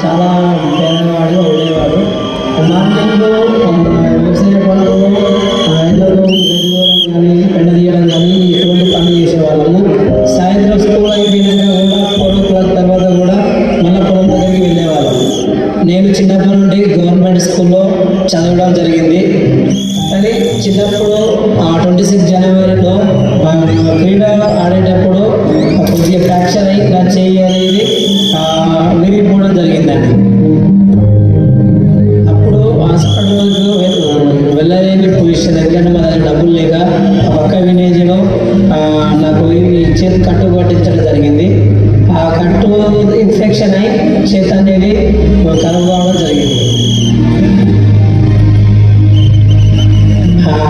చాలా పేదవాడు ఉండేవాడు. మార్కెట్లో వ్యవసాయ పనులు ఎండలో కానీ పెండ తీయడం కానీ ఎటువంటి పనులు చేసేవాళ్ళము. సాయంత్రం స్కూల్ అయిపోయినాక కూడా 4 తర్వాత కూడా మళ్ళీ పొలం దగ్గరికి వెళ్ళేవాళ్ళము. నేను చిన్నప్పటి నుండి గవర్నమెంట్ స్కూల్లో చదవడం జరిగింది. కానీ చిన్నప్పుడు 26 జనవరిలో క్రీడ ఆడేటప్పుడు కొద్దిగా ఫ్రాక్చర్ అయ్యి నా చేయి అనేది విరిగిపోవడం జరిగిందండి. అప్పుడు హాస్పిటల్కి వెళ్ళలేని పొజిషన్, ఎందుకంటే మా దగ్గర డబ్బులు లేక పక్క విలేజ్లో నాకు చేతి కట్టు పట్టించడం జరిగింది. ఆ కట్టు ఇన్ఫెక్షన్ అయి చేతి అనేది కనుగొనడం జరిగింది.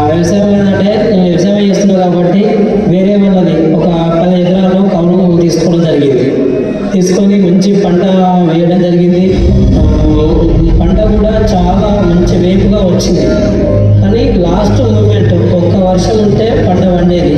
వ్యవసాయం ఏంటంటే నేను వ్యవసాయం చేస్తున్నాను కాబట్టి వేరే వాళ్ళది ఒక 10 ఎకరాలు కౌలు తీసుకోవడం జరిగింది. తీసుకొని మంచి పంట వేయడం జరిగింది. పంట కూడా చాలా మంచి వేపుగా వచ్చింది. కానీ లాస్ట్ మూమెంట్ ఒక్క వర్షం ఉంటే పంట పండేది.